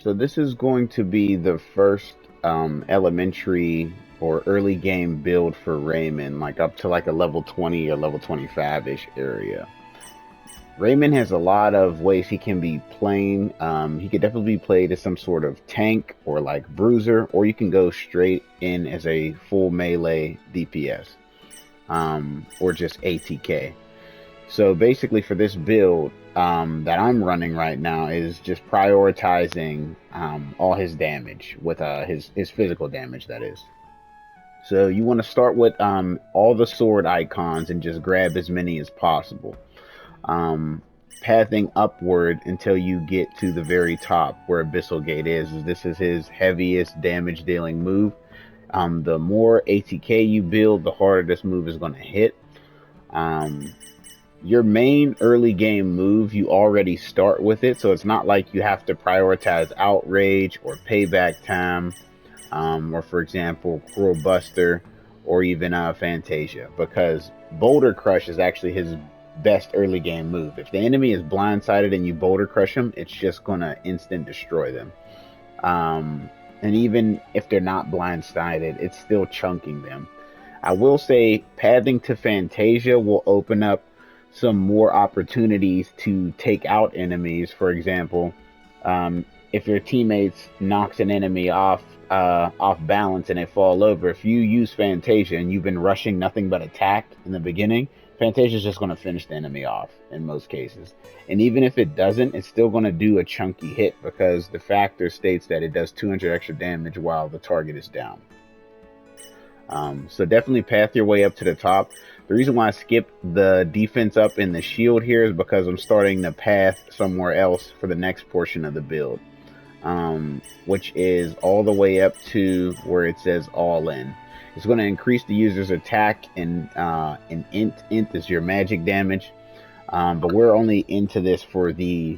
So this is going to be the first elementary or early game build for Raymond, like up to like a level 20 or level 25-ish area. Raymond has a lot of ways he can be playing. He could definitely be played as some sort of tank or like bruiser, or you can go straight in as a full melee DPS, or just ATK. So basically, for this build that I'm running right now is just prioritizing all his damage with his physical damage. That is. So you want to start with all the sword icons and just grab as many as possible. Um, Pathing upward until you get to the very top where Abyssal Gate is. This is his heaviest damage dealing move. The more ATK you build, the harder this move is going to hit. Um, your main early game move, you already start with it, so it's not like you have to prioritize outrage or payback time, or for example, Cruel Buster, or even Fantasia, because Boulder Crush is actually his best early game move. If the enemy is blindsided and you Boulder Crush them, it's just gonna instant destroy them. Um, and even if they're not blindsided, it's still chunking them. I will say pathing to Fantasia will open up some more opportunities to take out enemies. For example, if your teammates knocks an enemy off balance and they fall over, if you use Fantasia and you've been rushing nothing but attack in the beginning, Fantasia is just going to finish the enemy off in most cases. And even if it doesn't, it's still going to do a chunky hit because the factor states that it does 200 extra damage while the target is down. So definitely path your way up to the top. The reason why I skipped the defense up in the shield here is because I'm starting the path somewhere else for the next portion of the build, which is all the way up to where it says all in. It's going to increase the user's attack and int. Int is your magic damage, but we're only into this for the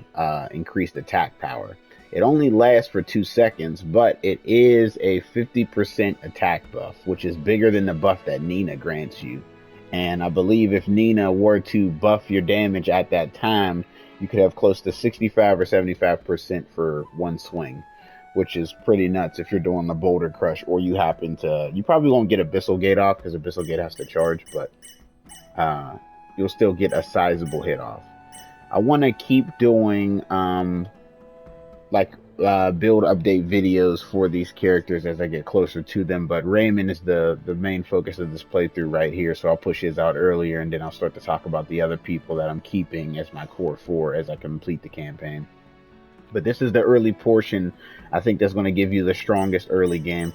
increased attack power. It only lasts for 2 seconds, but it is a 50% attack buff, which is bigger than the buff that Nina grants you. And I believe if Nina were to buff your damage at that time, you could have close to 65 or 75% for one swing, which is pretty nuts if you're doing the Boulder Crush or you happen to. You probably won't get Abyssal Gate off because Abyssal Gate has to charge, but you'll still get a sizable hit off. I want to keep doing like build update videos for these characters as I get closer to them, but Raymond is the main focus of this playthrough right here, so I'll push his out earlier and then I'll start to talk about the other people that I'm keeping as my core 4 as I complete the campaign. But this is the early portion. I think that's going to give you the strongest early game.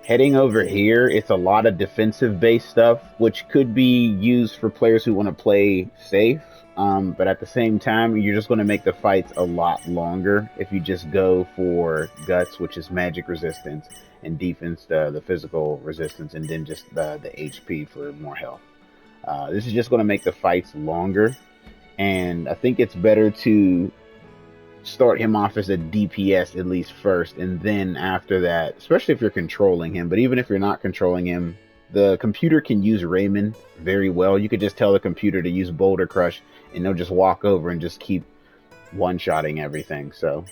Heading over here, it's a lot of defensive based stuff, which could be used for players who want to play safe. But at the same time, you're just going to make the fights a lot longer if you just go for guts, which is magic resistance, and defense, the physical resistance, and then just the HP for more health. This is just going to make the fights longer, and I think it's better to start him off as a DPS at least first, and then after that, especially if you're controlling him, but even if you're not controlling him, the computer can use Raymond very well. You could just tell the computer to use Boulder Crush and they'll just walk over and just keep one-shotting everything. So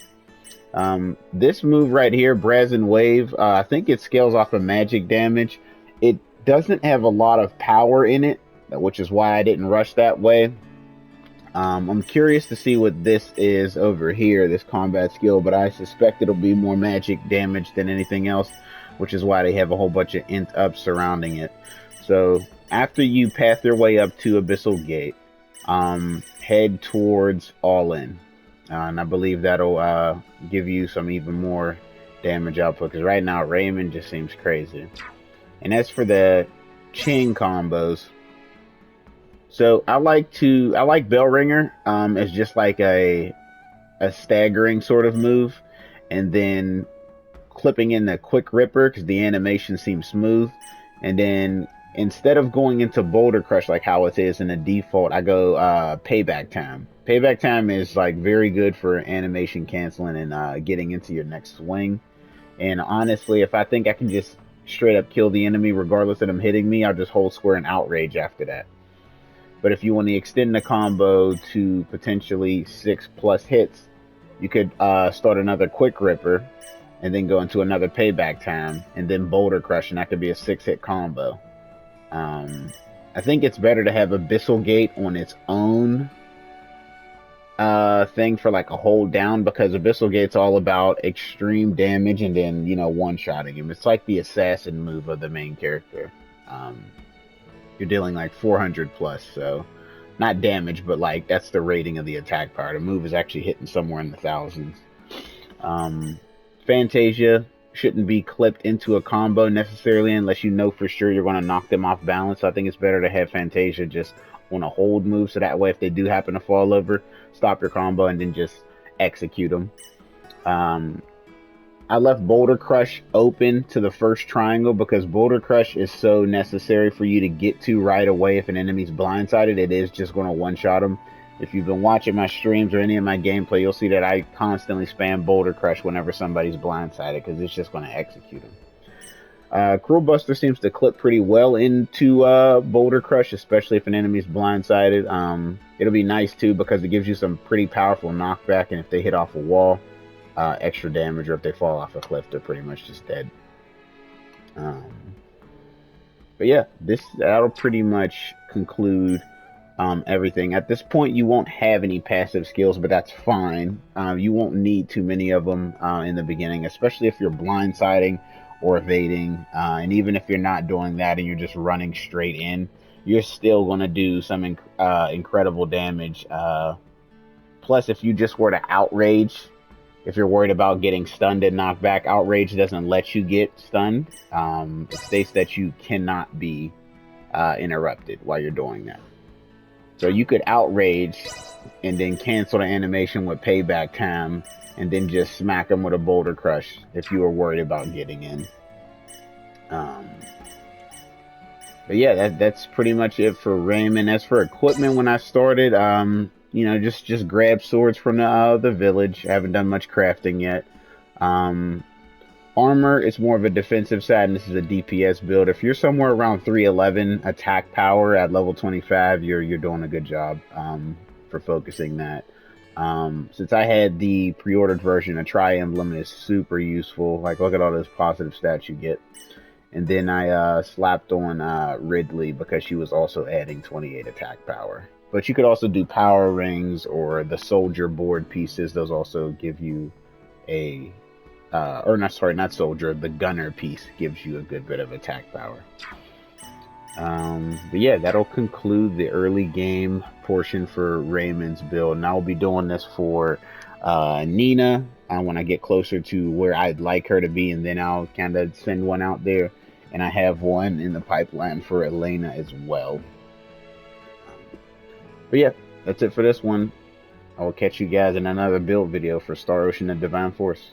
this move right here, Brazen Wave, I think it scales off of magic damage. It doesn't have a lot of power in it, which is why I didn't rush that way. I'm curious to see what this is over here, this combat skill, but I suspect it'll be more magic damage than anything else, which is why they have a whole bunch of int up surrounding it. So after you path your way up to Abyssal Gate, head towards All In. And I believe that'll give you some even more damage output, because right now Raymond just seems crazy. And as for the chain combos, so I like Bell Ringer as just like a staggering sort of move, and then clipping in the Quick Ripper because the animation seems smooth, and then instead of going into Boulder Crush like how it is in the default, I go Payback Time. Payback Time is like very good for animation canceling and getting into your next swing. And honestly, if I think I can just straight up kill the enemy regardless of them hitting me, I'll just hold square and outrage after that. But if you want to extend the combo to potentially 6+ hits, You could start another Quick Ripper and then go into another Payback Time and then Boulder Crush, and that could be a 6-hit combo. I think it's better to have Abyssal Gate on its own thing for like a hold down, because Abyssal Gate's all about extreme damage and then, you know, one-shotting him. It's like the assassin move of the main character. You're dealing like 400 plus, so not damage, but like that's the rating of the attack power. The move is actually hitting somewhere in the thousands. Fantasia shouldn't be clipped into a combo necessarily unless you know for sure you're going to knock them off balance. So I think it's better to have Fantasia just on a hold move, so that way if they do happen to fall over, stop your combo and then just execute them. I left Boulder Crush open to the first triangle because Boulder Crush is so necessary for you to get to right away. If an enemy's blindsided, it is just going to one-shot them. If you've been watching my streams or any of my gameplay, you'll see that I constantly spam Boulder Crush whenever somebody's blindsided because it's just going to execute them. Cruel Buster seems to clip pretty well into Boulder Crush, especially if an enemy's blindsided. It'll be nice too because it gives you some pretty powerful knockback, and if they hit off a wall, extra damage, or if they fall off a cliff, they're pretty much just dead. But yeah, that'll pretty much conclude everything. At this point, you won't have any passive skills, but that's fine. You won't need too many of them in the beginning, especially if you're blindsiding or evading. And even if you're not doing that and you're just running straight in, you're still going to do some incredible damage. Plus, if you just were to outrage, if you're worried about getting stunned and knocked back, outrage doesn't let you get stunned. It states that you cannot be interrupted while you're doing that. So you could outrage and then cancel the animation with Payback Time and then just smack them with a Boulder Crush if you were worried about getting in. But yeah, that's pretty much it for Raymond. As for equipment, when I started, you know, just grab swords from the village. I haven't done much crafting yet. Armor is more of a defensive side, and this is a DPS build. If you're somewhere around 311 attack power at level 25, you're doing a good job for focusing that. Since I had the pre-ordered version, a Tri-Emblem is super useful. Like, look at all those positive stats you get. And then I slapped on Ridley because she was also adding 28 attack power. But you could also do power rings or the soldier board pieces. Those also give you a, not soldier, the gunner piece gives you a good bit of attack power. But yeah, that'll conclude the early game portion for Raymond's build. And I'll be doing this for Nina when I get closer to where I'd like her to be, and then I'll kind of send one out there. And I have one in the pipeline for Elena as well. But yeah, that's it for this one. I will catch you guys in another build video for Star Ocean and Divine Force.